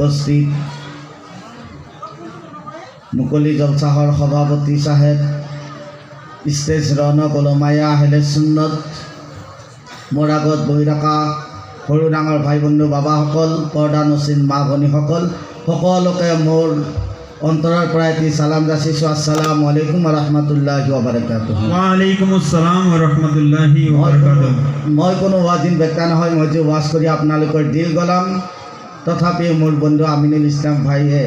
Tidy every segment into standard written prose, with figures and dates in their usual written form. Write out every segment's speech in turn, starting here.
উপস্থিত মুকলি জলসাহৰ সভাপতি সাহেব, ষ্টেজ ৰৌনক ওলমায়া আহলে সুন্নত, মোৰ আগত বহি থকা সৰু ডাঙৰ ভাই বন্ধু বাবাসকল, পৰ্দা নচিন মা ভনীসকল, সকলোকে মোৰ অন্তৰৰ পৰা এটি সালাম যাচিছোঁ। আসসালামু আলাইকুম ওয়া রাহমাতুল্লাহি ওয়া বারাকাতুহু। ওয়া আলাইকুম আসসালাম ওয়া রাহমাতুল্লাহি ওয়া বারাকাতুহু। মই কোনো ওয়াজিন ব্যক্তি নহয়, মই যে ওয়াজ কৰি আপোনালোকৰ দিল গলাম। তথাপি মোৰ বন্ধু আমিনুল ইছলাম ভাইয়ে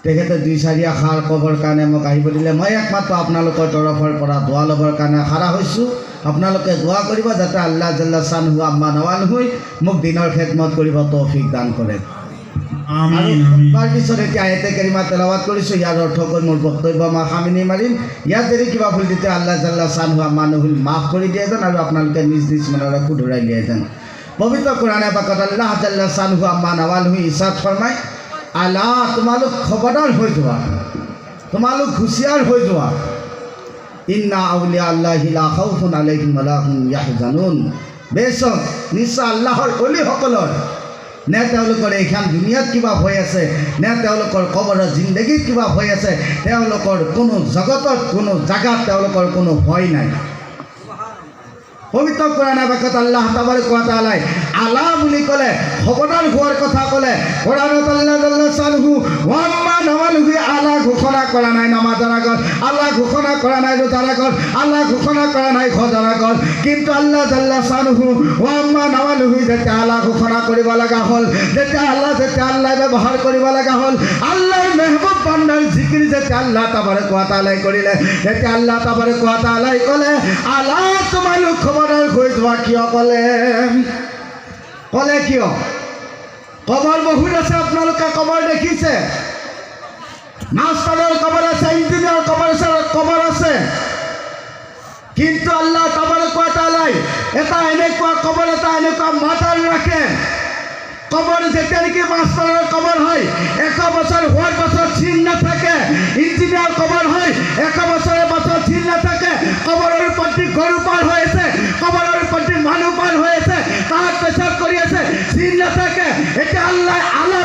তেখেতে 2-4 আশাৰ ক'বৰ কাৰণে মোক আহিব দিলে। মই একমাত্ৰ আপোনালোকৰ তৰফৰ পৰা দোৱা ল'বৰ কাৰণে খাৰা হৈছোঁ। আপোনালোকে দোৱা কৰিব যাতে আল্লাহ জাল্লা শানহু আম্মা নৱালহু মোক দিনৰ খেদমত কৰিব তৌফিক দান কৰে। আমিন আমিন। তাৰপিছত এতিয়া আয়াতে কাৰিমা তেলাৱাত কৰিছোঁ। ইয়াৰ অৰ্থ কৈ মোৰ বক্তব্য মই সামৰণি মাৰিম। ইয়াত যদি কিবা ভুল দিতে আল্লাহ জাল্লা শানহু আম্মা নৱালহু মাফ কৰি দিয়ে যেন, আৰু আপোনালোকে নিজ নিজ মনৰে শুধৰাই দিয়ে যেন। পবিত্ৰ কোৰাণে পাকত আল্লাহ জাল্লা শানহু আম্মা নৱালহু ইৰশাদ ফৰমায়, আলা তোমালোক খবৰদাৰ হৈ যোৱা, তোমালোক হুঁচিয়াৰ হৈ যোৱা। ইন্না আউলিয়া আল্লাহি লা খাউফুন আলাইহিম ওয়া লা হুম ইয়াহজানুন। বেশক নিশ্চয় আল্লাহৰ অলিসকলৰ নে তেওঁলোকৰ এইখন দুনিয়াত কিবা হৈ আছে, নে তেওঁলোকৰ কবৰৰ জিন্দগীত কিবা হৈ আছে, তেওঁলোকৰ কোনো জগতত কোনো জাগাত তেওঁলোকৰ কোনো ভয় নাই। পবিত্ৰ কোৰাণে বাক্যত আল্লাহ তাবাৰক ওয়া তাআলাই আলা বুলি ক'লে, খবৰদাৰ হোৱাৰ কথা ক'লে। কোৰাণত আল্লাহ জাল্লা শানহু ওয়া আম্মা নৱালহু আলা ঘোষণা কৰা নাই নামাজৰ আগত, আল্লাহ ঘোষণা কৰা নাই ৰোজাৰ আগত, আল্লাহ ঘোষণা কৰা নাই হজৰ আগত। কিন্তু আল্লাহ জাল্লা শানহু ওয়া আম্মা নৱালহু যেতিয়া আল্লাহ ঘোষণা কৰিব লগা হ'ল, যেতিয়া আল্লাহ ব্যৱহাৰ কৰিব লগা হ'ল, আল্লাহৰ মেহবুব বান্দাৰ জিকিৰ যেতিয়া আল্লাহ তাবাৰক ওয়া তাআলাই কৰিলে, তেতিয়া আল্লাহ তাবাৰক ওয়া তাআলাই ক'লে, আলা তোমালোক খবৰদাৰ হৈ যোৱা। কিয় ক'লে কিয়? কবৰ বহুত আছে, আপোনালোকে কবৰ দেখিছে। মাষ্টাৰৰ কবৰ আছে, ইঞ্জিনিয়াৰ কবৰ আছে। কিন্তু আল্লাহ তাবাৰক ওয়া তাআলাই এটা এনেকুৱা কবৰ, এটা এনেকুৱা মাতাল ৰাখে। কবৰ যেতিয়া নেকি মাষ্টাৰৰ কবৰ হয়, 100 বছৰ হোৱাৰ পাছত চিন নাথাকে। ইঞ্জিনিয়াৰ কবৰ হয়, 100 বছৰৰ পাছত চিন নাথাকে। কবৰৰ প্ৰতি গৰু পাৰ হৈ আছে, কবৰৰ প্ৰতি মানুহ পাৰ হৈ আছে, তাত পেচাব কৰি আছে, চিন নাথাকে। এতিয়া আল্লাহ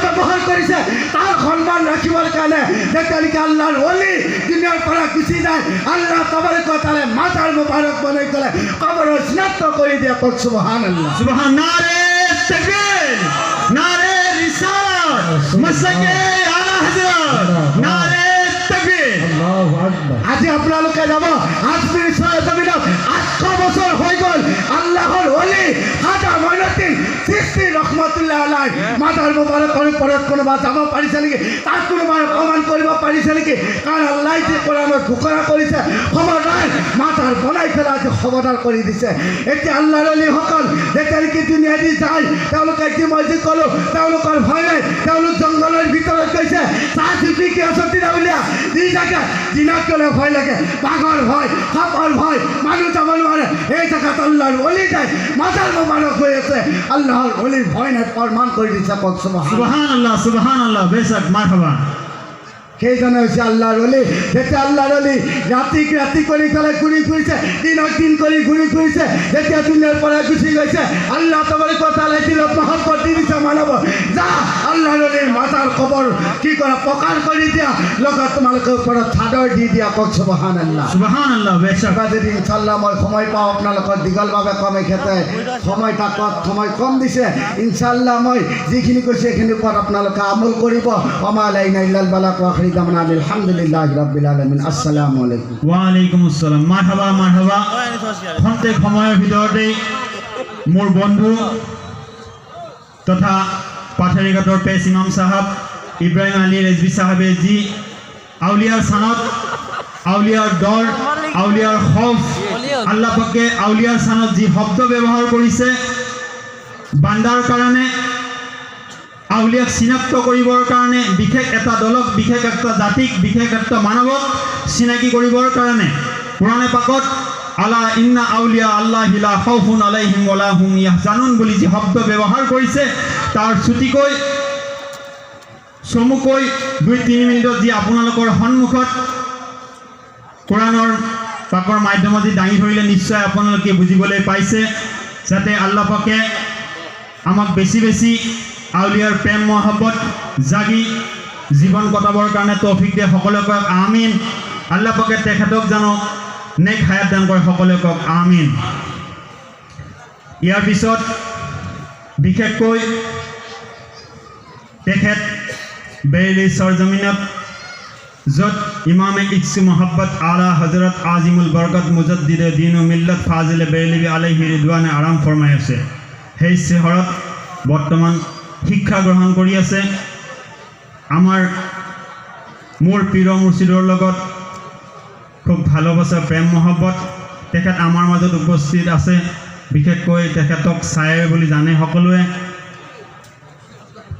ব্যৱহাৰ কৰিছে তাৰ সন্মান ৰাখিবৰ কাৰণে। যেতিয়া নেকি আল্লাহৰ অলি দুনিয়াৰ পৰা গুচি যায়, আল্লাহ তাবাৰক ওয়া তাআলাই মাতাৰ মুবাৰক বনাই গ'লে কবৰৰ চিনাক্ত কৰি দিয়ে। কওক সুবহানাল্লাহ। সুবহান নারে তাকবীর, নারে রিসালাত, মাসলাকে আলা হযরত, নারে তাকবীর। আল্লাহু আকবার। আজি আপোনালোকে যাব আজমিৰ জমিনত 800 বছৰ হৈ গ'ল। আল্লাহৰ অলি খাজা মঈনুদ্দিন চিশতি ৰহমাতুল্লাহ আলাইহ মাতাৰ মুবাৰকৰ ওপৰত কোনোবা যাব পাৰিছে নেকি? তাক কোনোবাই প্ৰমাণ কৰিব পাৰিছে নেকি? কাৰণ আল্লাহ যে কোৰাণত ঘোষণা কৰিছে, খবৰদাৰ মাতাৰ বনাই পেলাই আজি খবৰদাৰ কৰি দিছে। এতিয়া আল্লাহৰ অলিসকল যেতিয়া নেকি দুনিয়া দি যায়, তেওঁলোকে কি মই যি ক'লোঁ, তেওঁলোকৰ ভয় নাই। তেওঁলোক জংঘলৰ ভিতৰত গৈছে, চাহ চিপি কি আচতি উলিয়া দি থাকে। দিনত গ'লে ভয় লাগে, বাঘৰ ভয়, সাপৰ ভয়, মানুহ যাব নোৱাৰে। এই জেগাত আল্লাহৰ অলি যায়, মাতাৰ মুবাৰক হৈ আছে। আল্লাহৰ অলিৰ ভয় নাই, প্ৰমাণ কৰি দিছে। কওক সুবহানাল্লাহ, সুবহানাল্লাহ, বেশক মাৰহাবা। সেইজনে হৈছে আল্লাহৰ অলি। যেতিয়া আল্লাহৰ অলি ৰাতি কৰি পেলাই ঘূৰি ফুৰিছে, দিনত দিন কৰি ঘূৰি ফুৰিছে, যেতিয়া দুনিয়াৰ পৰা গুচি গৈছে, আল্লাহ তাবাৰক ওয়া তাআলাই দিলত মহব্বত দি দিছে মানৱ, যা আল্লাহৰ অলিৰ মাতাৰ খবৰ কি কৰা প্ৰকাশ কৰি দিয়া, লগত তোমালোকৰ ওপৰত চাদৰ দি দিয়া। কওক সুবহানাল্লাহ। সুবহানাল্লাহ, বেশক। যদি ইনশাআল্লাহ মই সময় পাওঁ, আপোনালোকৰ দীঘলভাৱে কম এখেতে সময় কম দিছে। ইনশাআল্লাহ মই যিখিনি কৈছোঁ সেইখিনিৰ ওপৰত আপোনালোকে আমল কৰিব। ওমা আলাইনা ইল্লাল বালাগ ওয়া আখিৰু দাওয়ানা আলহামদুলিল্লাহি ৰাব্বিল আলামিন। আসসালামু আলাইকুম। ওয়া আলাইকুম আসসালাম। মাৰহাবা, মাৰহাবা। খন্তেক সময়ৰ ভিতৰতে মোৰ বন্ধু তথা পাঠাৰীঘাটৰ পেছ ইমাম সাহেব ইব্ৰাহিম আলী ৰেজবি সাহেবে যি আউলিয়াৰ সানত, আউলিয়াৰ দৰ, আউলিয়াৰ খৌফ, আল্লাহ পাকে আউলিয়াৰ সানত যি শব্দ ব্যৱহাৰ কৰিছে বান্দাৰ কাৰণে, আউলিয়াক চিনাক্ত কৰিবৰ কাৰণে, বিশেষ এটা দলক, বিশেষ একটা জাতিক, বিশেষ একটা মানৱক চিনাকি কৰিবৰ কাৰণে কোৰাণে পাকত আলা ইন্না আউলিয়া আল্লাহি লা খাউফুন আলাইহিম ওয়া লা হুম ইয়াহজানুন বুলি যি শব্দ ব্যৱহাৰ কৰিছে, তাৰ চুটিকৈ চমুকৈ 2-3 মিনিটত যি আপোনালোকৰ সন্মুখত কোৰাণৰ পাকৰ মাধ্যমত যি দাঙি ধৰিলে, নিশ্চয় আপোনালোকে বুজিবলৈ পাইছে যাতে আল্লাহ পাকে আমাক বেছি বেছি আউলিয়াৰ প্ৰেম মহব্বত জাগি জীৱন কটাবৰ কাৰণে তৌফিক দিয়ে সকলোৱে কওক আমিন আল্লাহ পাকে তেখেতক জানো নেক হায়াত দান কৰে সকলোৱে কওক আমিন ইয়াৰ পিছত বিশেষকৈ তেখেত বেৰেলী সৰজমিনত য'ত ইমামে ইকসু মহব্বত আলা হজৰত আজিমুল বৰকত মুজদ্দিদে দিন ও মিল্লত ফাজিলে বেৰেলী আলাইহি ৰিদৱানে আৰাম ফৰমাই আছে সেই চহৰত বৰ্তমান শিক্ষা গ্ৰহণ কৰি আছে আমাৰ মোৰ পীৰ মুৰ্শিদৰ লগত খুব ভালোবাসা প্ৰেম মহব্বত তেখেত আমাৰ মাজত উপস্থিত আছে বিশেষকৈ তেখেতক ছায়েৰ বুলি জানে সকলোৱে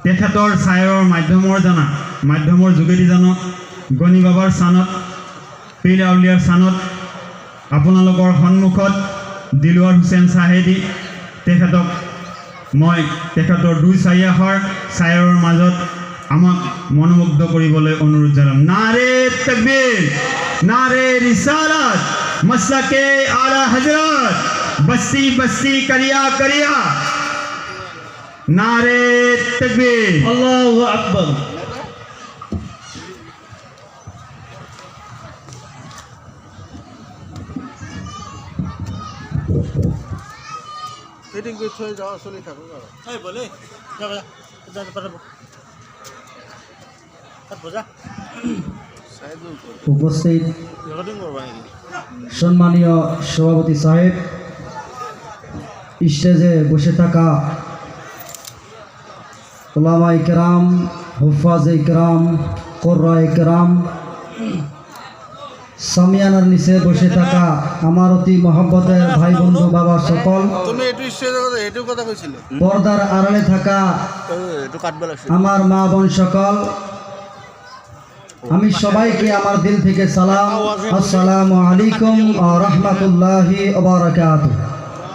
তেখেতৰ ছায়েৰৰ মাধ্যমৰ যোগেদি জানো গণি বাবাৰ চানত পীৰ আউলিয়াৰ চানত আপোনালোকৰ সন্মুখত দিলৱাৰ হুছেইন চাহেদি তেখেতক মই তেখেতৰ দুই চাৰিয়াষৰ ছায়েৰৰ মাজত আমাক মনোমুগ্ধ কৰিবলৈ অনুৰোধ জনাম নাৰে তাকবীৰ নাৰে ৰিসালাত মসলকে আলা হযরত বস্তি বস্তি করিয়া করিয়া নারে তাকবীর আল্লাহু আকবার ফিটিং করে থয়ে যাওয়া চলে থাকুক আর এই বলে যা যা যা পারবো বোঝা উপস্থিত রেকর্ডিং করবা নাকি সম্মানীয় সভাপতি সাহেব স্টেজে বসে থাকা উলামা ইকরাম হুফাজ ইকরাম কুররা ইকরাম সামিয়ানার নিচে বসে থাকা আমার অতি মহব্বতের ভাই বন্ধু বাবা সকল তুমি একটু স্টেজে একটু কথা কইছিলে পর্দার আড়ালে থাকা একটু কাটবে লাগছে আমার মা বোন সকল আমি সবাইকে আমার দিল থেকে সালাম আসসালামু আলাইকুম ওয়া রাহমাতুল্লাহি ওয়া বারাকাতুহু